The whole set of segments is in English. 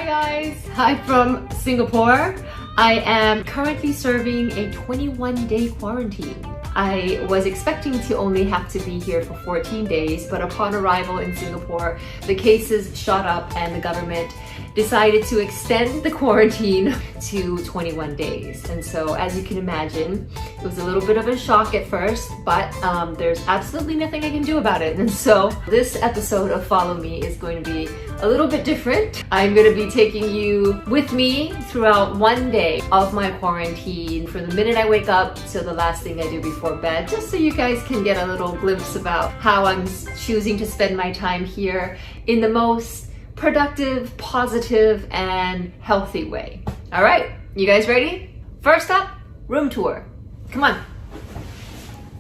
guys, hi from Singapore. I am currently serving a 21-day quarantine. I was expecting to only have to be here for 14 days, but upon arrival in Singapore, the cases shot up and the government decided to extend the quarantine to 21 days. And so, as you can imagine, it was a little bit of a shock at first, but there's absolutely nothing I can do about it. And so this episode of Follow Me is going to be a little bit different. I'm going to be taking you with me throughout one day of my quarantine, from the minute I wake up till the last thing I do before bed, just so you guys can get a little glimpse about how I'm choosing to spend my time here in the most productive, positive, and healthy way. All right, you guys ready? First up, room tour. Come on.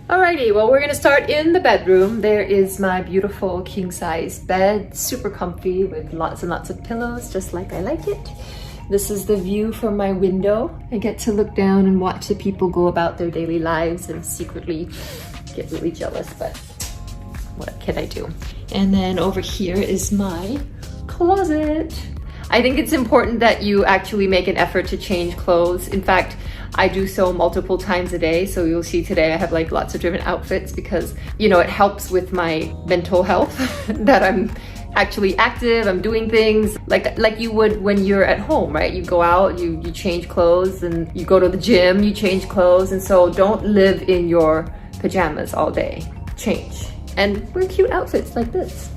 Alrighty, well, we're gonna start in the bedroom. There is my beautiful king-size bed, super comfy with lots and lots of pillows, just like I like it. This is the view from my window. I get to look down and watch the people go about their daily lives and secretly get really jealous, but what can I do? And then over here is my closet. I think it's important that you actually make an effort to change clothes. In fact, I do so multiple times a day. So you'll see today I have like lots of different outfits because, you know, it helps with my mental health that I'm actually active, I'm doing things like you would when you're at home, right? You go out, you change clothes, and you go to the gym, you change clothes. And so don't live in your pajamas all day. Change and wear cute outfits like this.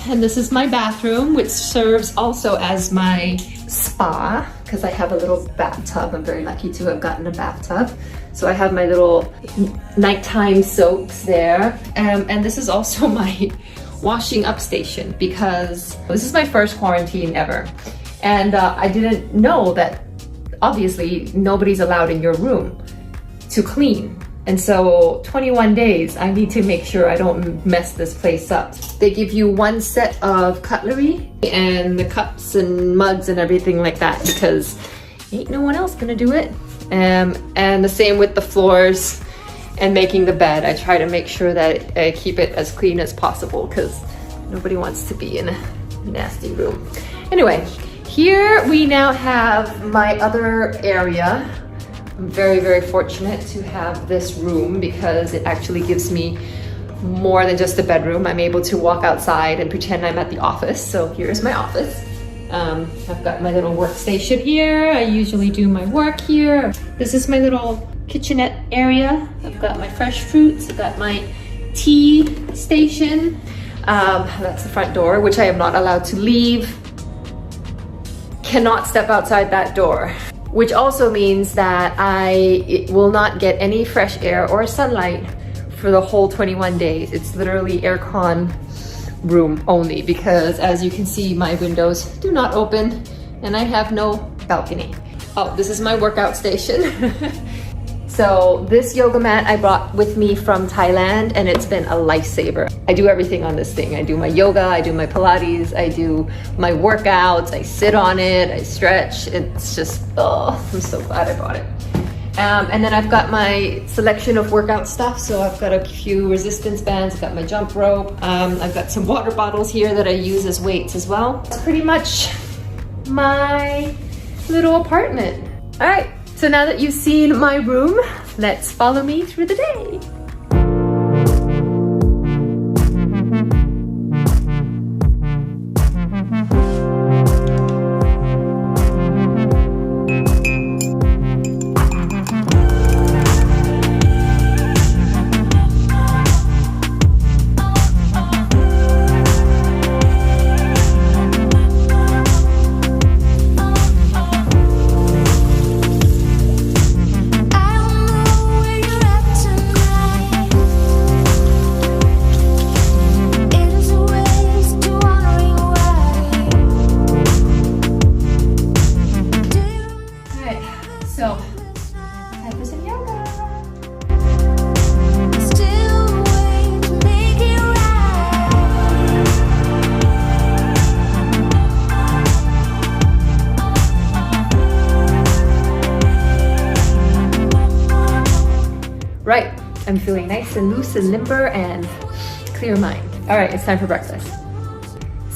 And this is my bathroom, which serves also as my spa because I have a little bathtub. I'm very lucky to have gotten a bathtub. So I have my little nighttime soaks there. And this is also my washing up station because this is my first quarantine ever. And I didn't know that obviously nobody's allowed in your room to clean. And so 21 days, I need to make sure I don't mess this place up. They give you one set of cutlery and the cups and mugs and everything like that because ain't no one else gonna do it. And the same with the floors and making the bed. I try to make sure that I keep it as clean as possible because nobody wants to be in a nasty room. Anyway, here we now have my other area. I'm very, very fortunate to have this room because it actually gives me more than just a bedroom. I'm able to walk outside and pretend I'm at the office. So here's my office. I've got my little workstation here. I usually do my work here. This is my little kitchenette area. I've got my fresh fruits. I've got my tea station. That's the front door, which I am not allowed to leave. Cannot step outside that door. Which also means that I will not get any fresh air or sunlight for the whole 21 days. It's literally aircon room only because, as you can see, my windows do not open and I have no balcony. Oh, this is my workout station. So this yoga mat I brought with me from Thailand and it's been a lifesaver. I do everything on this thing. I do my yoga, I do my Pilates, I do my workouts, I sit on it, I stretch. It's just, oh, I'm so glad I bought it. And then I've got my selection of workout stuff. So I've got a few resistance bands, I've got my jump rope. I've got some water bottles here that I use as weights as well. That's pretty much my little apartment. All right. So now that you've seen my room, let's follow me through the day. Right, I'm feeling nice and loose and limber and clear mind. All right, it's time for breakfast.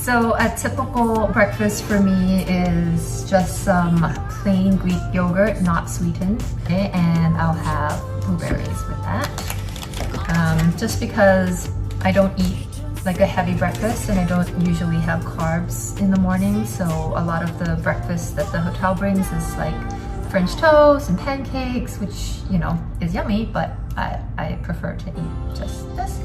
So a typical breakfast for me is just some plain Greek yogurt, not sweetened, okay? And I'll have blueberries with that. Just because I don't eat like a heavy breakfast and I don't usually have carbs in the morning, so a lot of the breakfast that the hotel brings is like French toast and pancakes, which, you know, is yummy, but I prefer to eat just this.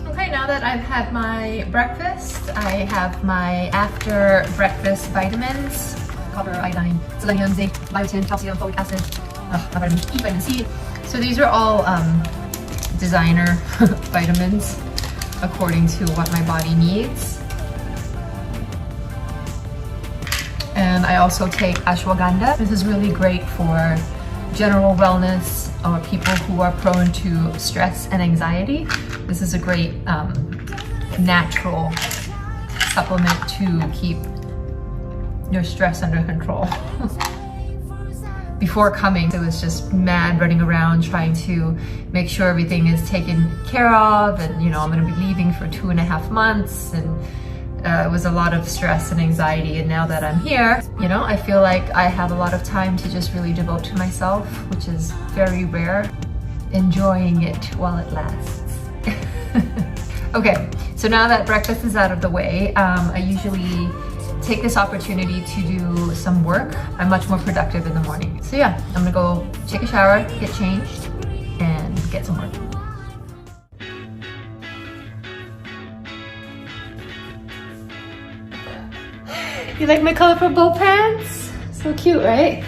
Okay, now that I've had my breakfast, I have my after breakfast vitamins: copper, iodine, selenium, zinc, biotin, calcium, folic acid, vitamin E, vitamin C. So these are all designer vitamins according to what my body needs. And I also take ashwagandha. This is really great for general wellness or people who are prone to stress and anxiety. This is a great natural supplement to keep your stress under control. Before coming, I was just mad running around trying to make sure everything is taken care of, and you know, I'm going to be leaving for 2.5 months, and it was a lot of stress and anxiety. And now that I'm here, you know, I feel like I have a lot of time to just really devote to myself, which is very rare. Enjoying it while it lasts. Okay, so now that breakfast is out of the way, I usually take this opportunity to do some work. I'm much more productive in the morning. So yeah, I'm gonna go take a shower, get changed, and get some work. You like my colorful boat pants? So cute, right?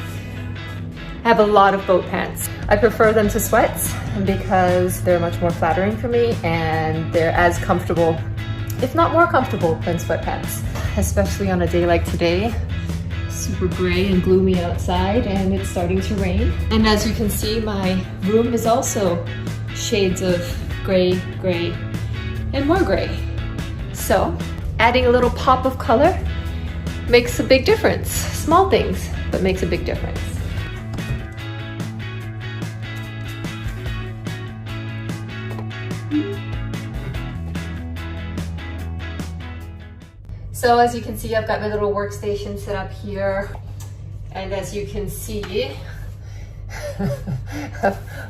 I have a lot of boat pants. I prefer them to sweats because they're much more flattering for me and they're as comfortable, if not more comfortable, than sweatpants. Especially on a day like today. Super gray and gloomy outside and it's starting to rain. And as you can see, my room is also shades of gray, gray, and more gray. So adding a little pop of color makes a big difference. Small things, but makes a big difference. So as you can see, I've got my little workstation set up here. And as you can see,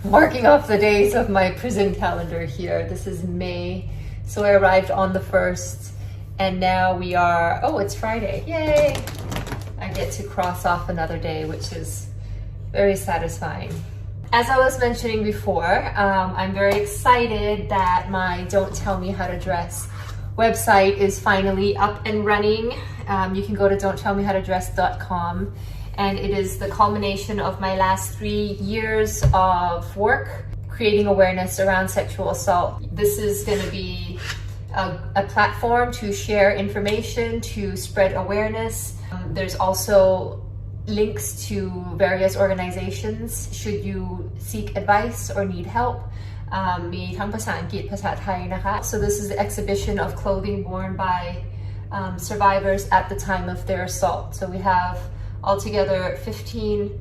marking off the days of my prison calendar here. This is May. So I arrived on the 1st and now we are, oh, it's Friday. Yay! I get to cross off another day, which is very satisfying. As I was mentioning before, I'm very excited that my Don't Tell Me How to Dress website is finally up and running. You can go to don'ttellmehowtodress.com, and it is the culmination of my last 3 years of work creating awareness around sexual assault. This is going to be a platform to share information, to spread awareness. There's also links to various organizations should you seek advice or need help. มีทั้งภาษาอังกฤษภาษาไทยนะคะ So this is the exhibition of clothing worn by survivors at the time of their assault. So we have altogether 15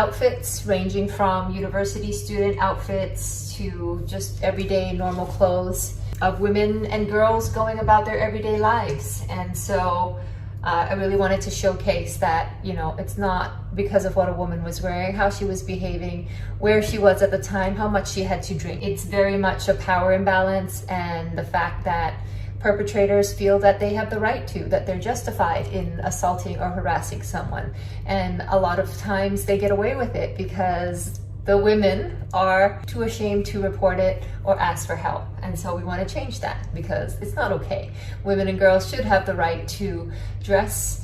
outfits ranging from university student outfits to just everyday normal clothes of women and girls going about their everyday lives. And so I really wanted to showcase that, you know, it's not because of what a woman was wearing, how she was behaving, where she was at the time, how much she had to drink. It's very much a power imbalance, and the fact that perpetrators feel that they have the right to, that they're justified in assaulting or harassing someone. And a lot of times they get away with it because the women are too ashamed to report it or ask for help. And so we want to change that because it's not okay. Women and girls should have the right to dress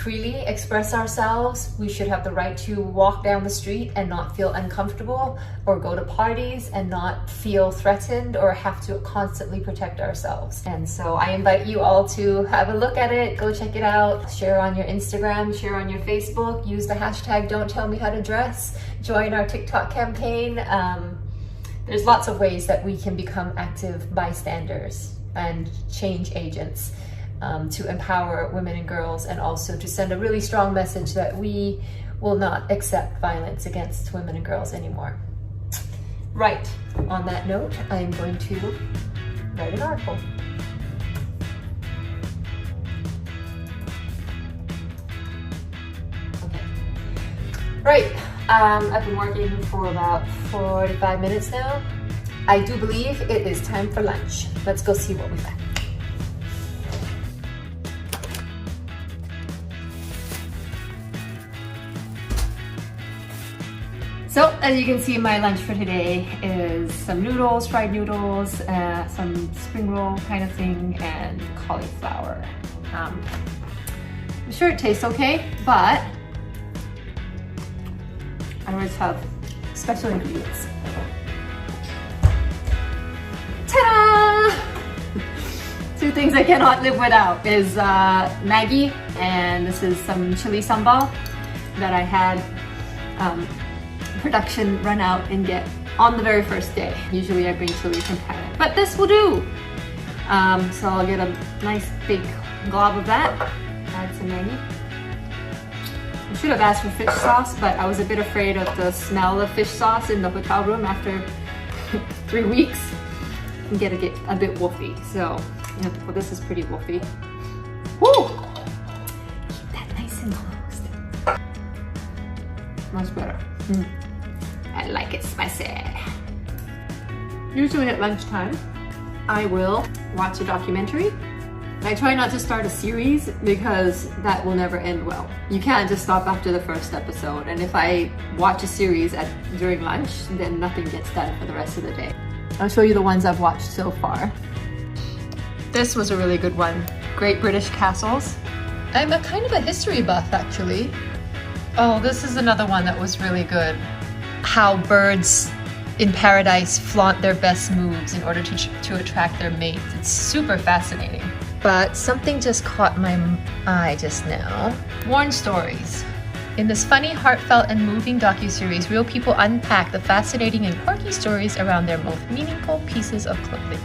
freely, express ourselves. We should have the right to walk down the street and not feel uncomfortable, or go to parties and not feel threatened or have to constantly protect ourselves. And so I invite you all to have a look at it, go check it out, share on your Instagram, share on your Facebook, use the hashtag Don't Tell Me How to Dress, join our TikTok campaign. There's lots of ways that we can become active bystanders and change agents. To empower women and girls, and also to send a really strong message that we will not accept violence against women and girls anymore. Right, on that note, I am going to write an article. Right, I've been working for about 45 minutes now. I do believe it is time for lunch. Let's go see what we got. So, as you can see, my lunch for today is some noodles, fried noodles, some spring roll kind of thing, and cauliflower. I'm sure it tastes okay, but I always have special ingredients. Ta-da! Two things I cannot live without is Maggi, and this is some chili sambal that I had production run out and get on the very first day. Usually I bring chili from Thailand, but this will do. So I'll get a nice big glob of that, add some Maggi. I should have asked for fish sauce, but I was a bit afraid of the smell of fish sauce in the hotel room after 3 weeks. It can get a bit woofy, so well, this is pretty woofy. Woo! Keep that nice and closed. Much better. I like it spicy. Usually at lunchtime, I will watch a documentary. I try not to start a series because that will never end well. You can't just stop after the first episode, and if I watch a series during lunch, then nothing gets done for the rest of the day. I'll show you the ones I've watched so far. This was a really good one. Great British Castles. I'm a kind of a history buff, actually. Oh, this is another one that was really good. How birds in paradise flaunt their best moves in order to attract their mates. It's super fascinating. But something just caught my eye just now. Worn Stories. In this funny, heartfelt, and moving docuseries, real people unpack the fascinating and quirky stories around their most meaningful pieces of clothing.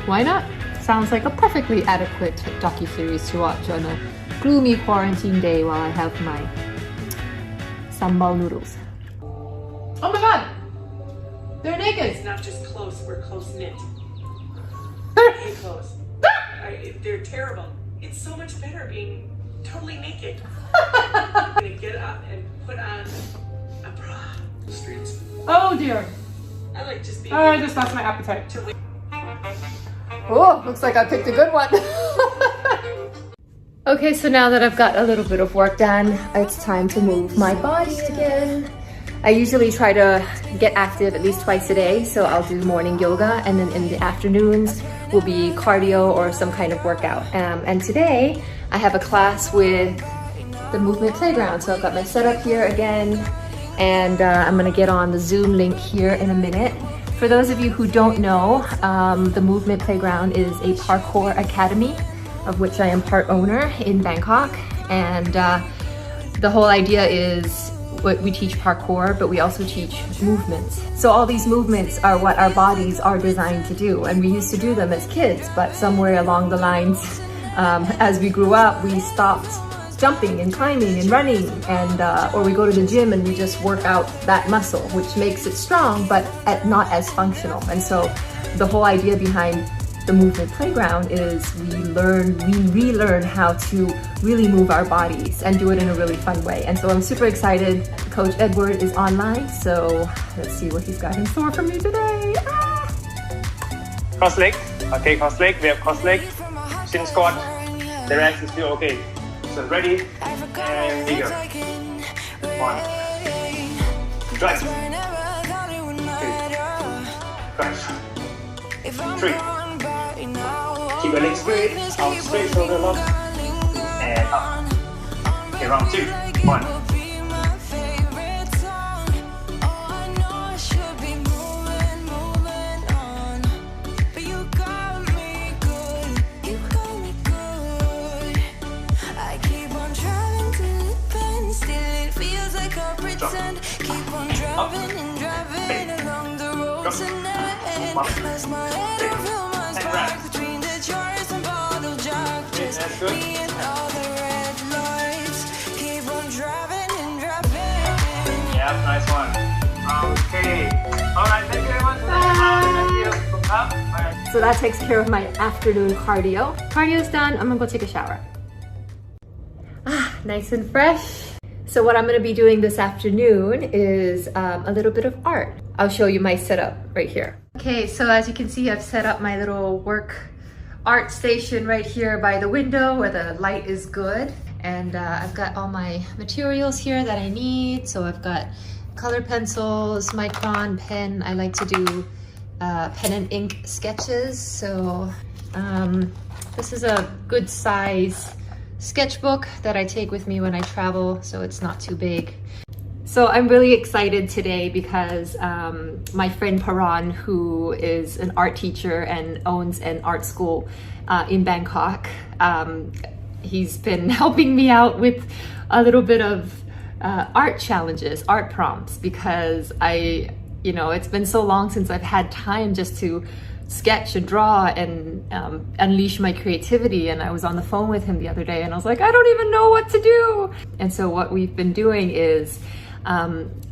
Why not? Sounds like a perfectly adequate docuseries to watch on a gloomy quarantine day while I have my sambal noodles. Oh my god! They're naked! It's not just close, we're close-knit. Very close. They're terrible. It's so much better being totally naked. I'm gonna get up and put on a bra. The streets. Oh dear. I like just being. Oh, I just lost my appetite. Oh, looks like I picked a good one. Okay, so now that I've got a little bit of work done, it's time to move my body again. I usually try to get active at least twice a day, so I'll do morning yoga, and then in the afternoons will be cardio or some kind of workout. And today I have a class with the Movement Playground, so I've got my setup here again, and I'm gonna get on the Zoom link here in a minute. For those of you who don't know, the Movement Playground is a parkour academy of which I am part owner in Bangkok, and the whole idea is we teach parkour, but we also teach movements. So all these movements are what our bodies are designed to do, and we used to do them as kids, but somewhere along the lines, as we grew up, we stopped jumping and climbing and running, and or we go to the gym and we just work out that muscle, which makes it strong, but not as functional. And so the whole idea behind the Movement Playground is we relearn how to really move our bodies and do it in a really fun way. And so I'm super excited. Coach Edward is online, so let's see what he's got in store for me today. Cross leg. Okay, cross leg. We have cross leg. Shin squat. The rest is still okay. So ready and bigger. 1. Drive. 2. Drive. 3. Keep your legs straight, out straight, shoulder lock, and up. Okay, round 2. 1. Up. And wrap. That's good. Yeah, nice one. Okay. Alright, thank you everyone. Thank you. Bye. So that takes care of my afternoon cardio. Cardio's done, I'm gonna go take a shower. Nice and fresh. So what I'm going to be doing this afternoon is a little bit of art. I'll show you my setup right here. Okay, so as you can see, I've set up my little work art station right here by the window where the light is good. And I've got all my materials here that I need. So I've got color pencils, micron, pen. I like to do pen and ink sketches. So this is a good size sketchbook that I take with me when I travel, so it's not too big. So I'm really excited today because my friend Paran, who is an art teacher and owns an art school in Bangkok, he's been helping me out with a little bit of art challenges, art prompts, because it's been so long since I've had time just to sketch and draw and unleash my creativity. And I was on the phone with him the other day and I was like, I don't even know what to do. And so what we've been doing is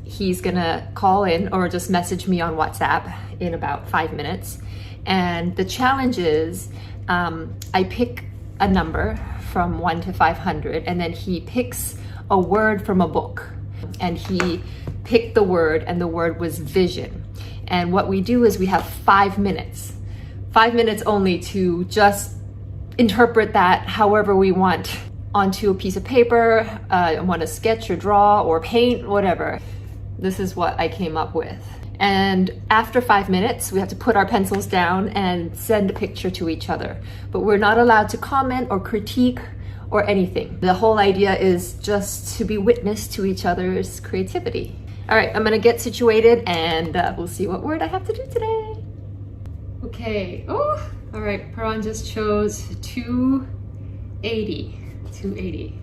he's gonna call in or just message me on WhatsApp in about 5 minutes. And the challenge is I pick a number from 1 to 500 and then he picks a word from a book. And he picked the word and the word was vision. And what we do is we have 5 minutes only to just interpret that however we want onto a piece of paper, want to sketch or draw or paint, whatever. This is what I came up with. And after 5 minutes, we have to put our pencils down and send a picture to each other. But we're not allowed to comment or critique or anything. The whole idea is just to be witness to each other's creativity. All right, I'm gonna get situated and we'll see what word I have to do today. Okay, oh, all right, Paran just chose 280. 280.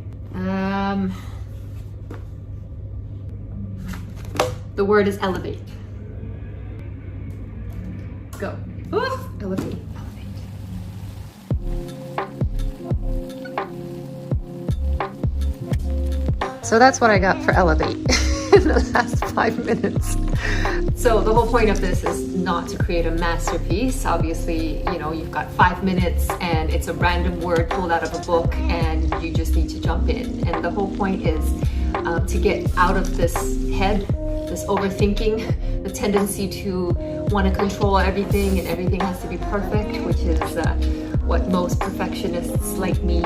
The word is elevate. Go. Oh, elevate, elevate. So that's what I got for elevate. In the last 5 minutes. So the whole point of this is not to create a masterpiece. Obviously, you've got 5 minutes and it's a random word pulled out of a book and you just need to jump in. And the whole point is to get out of this head, this overthinking, the tendency to want to control everything and everything has to be perfect, which is what most perfectionists like me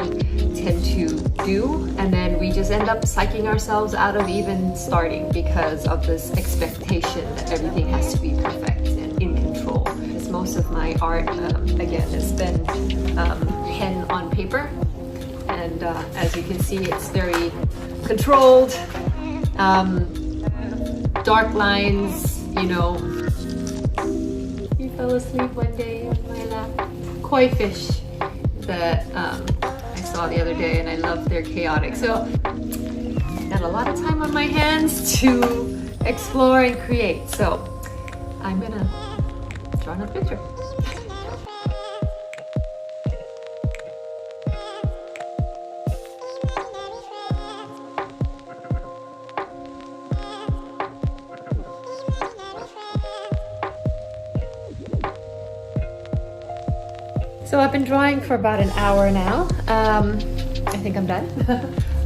tend to do. And then we just end up psyching ourselves out of even starting because of this expectation that everything has to be perfect and in control. Because most of my art, again, has been pen on paper. And as you can see, it's very controlled, dark lines, He fell asleep one day on my lap. Koi fish that I saw the other day and I love their chaotic. So got a lot of time on my hands to explore and create. So I'm gonna draw another picture. So I've been drawing for about an hour now. I think I'm done.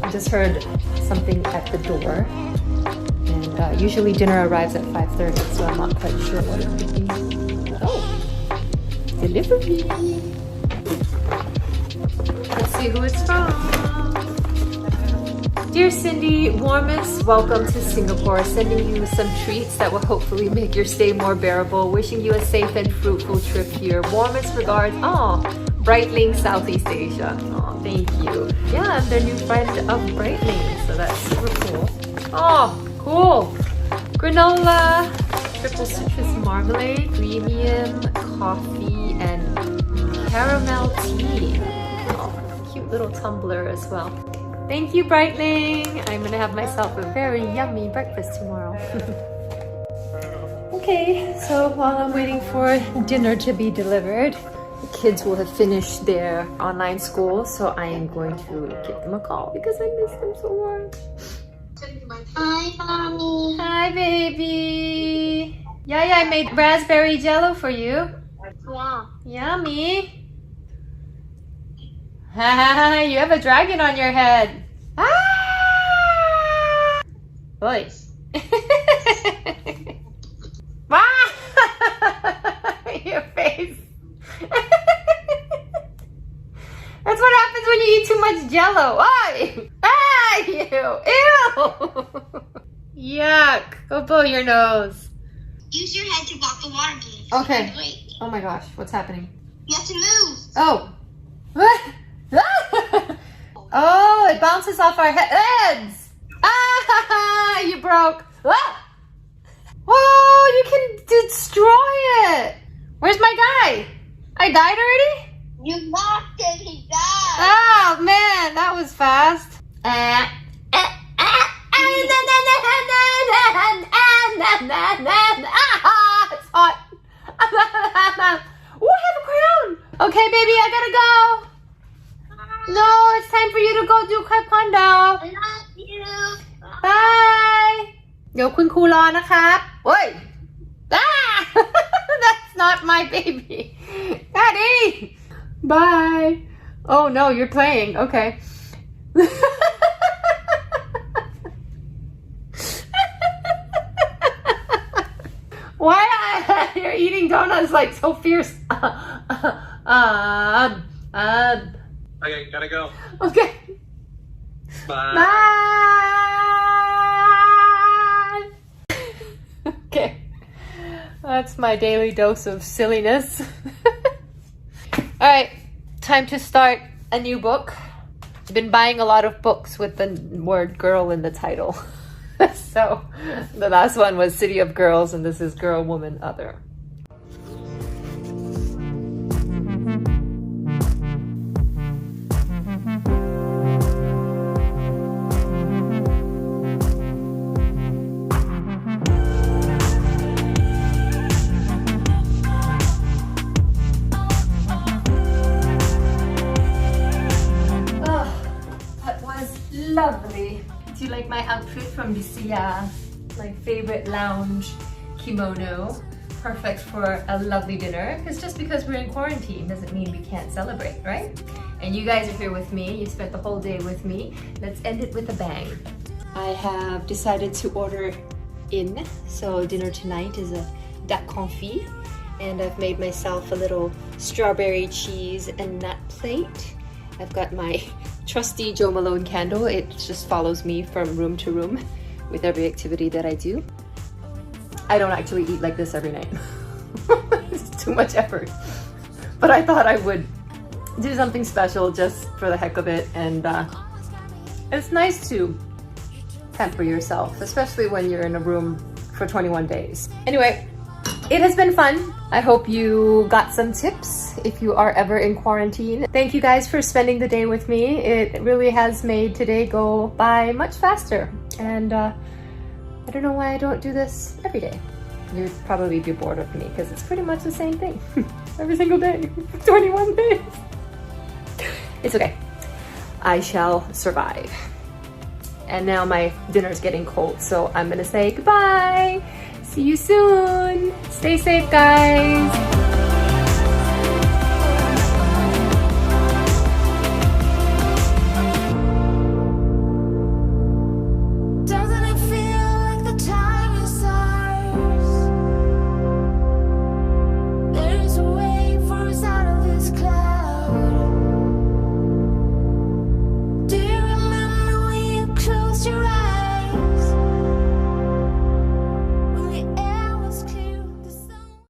I just heard something at the door. And usually dinner arrives at 5:30, so I'm not quite sure what it could be. Oh, delivery. Let's see who it's from. Dear Cindy, warmest welcome to Singapore. Sending you some treats that will hopefully make your stay more bearable. Wishing you a safe and fruitful trip here. Warmest regards. Oh, Breitling, Southeast Asia. Oh, thank you. Yeah, I'm the new friend of Breitling, so that's super cool. Oh, cool. Granola, triple citrus marmalade, premium coffee, and caramel tea. Oh, cute little tumbler as well. Thank you, Breitling. I'm gonna have myself a very yummy breakfast tomorrow. Okay, so while I'm waiting for dinner to be delivered, the kids will have finished their online school, so I am going to give them a call because I miss them so much. Hi, Mommy. Hi, baby. Yeah, I made raspberry jello for you. Yeah. Yummy. You have a dragon on your head. Ah! Oi. Ah! Your face. That's what happens when you eat too much Jello. Oi! Ah, you! Ew! Yuck! Go blow your nose. Use your head to block the water beam. Okay. Wait. Oh my gosh, what's happening? You have to move. Oh. Oh, it bounces off our heads. Ah, you broke. Ah! Whoa, you can destroy it. Where's my guy? I died already? You knocked him. He died. Oh man, that was fast. It's hot. Oh, I have a crown. Okay, baby, I gotta go. No, it's time for you to go do taekwondo. I love you. Bye. เดี๋ยวคุณครูรอนะครับโอ้ย Ah! That's not my baby. Daddy. Bye. Oh no, you're playing. Okay. Why you're eating donuts like so fierce? Okay, gotta go. Okay. Bye. Bye. Okay. That's my daily dose of silliness. All right, time to start a new book. I've been buying a lot of books with the word girl in the title. So the last one was City of Girls, and this is Girl, Woman, Other. Lovely. Do you like my outfit from Lucia? My favorite lounge kimono. Perfect for a lovely dinner. Because just because we're in quarantine doesn't mean we can't celebrate, right? And you guys are here with me. You spent the whole day with me. Let's end it with a bang. I have decided to order in. So dinner tonight is a duck confit. And I've made myself a little strawberry cheese and nut plate. I've got my trusty Jo Malone candle. It just follows me from room to room with every activity that I do. I don't actually eat like this every night. It's too much effort. But I thought I would do something special just for the heck of it. And it's nice to pamper yourself, especially when you're in a room for 21 days. Anyway, it has been fun. I hope you got some tips if you are ever in quarantine. Thank you guys for spending the day with me. It really has made today go by much faster. And I don't know why I don't do this every day. You'd probably be bored of me because it's pretty much the same thing every single day, 21 days. It's okay. I shall survive. And now my dinner's getting cold, so I'm gonna say goodbye. See you soon. Stay safe, guys.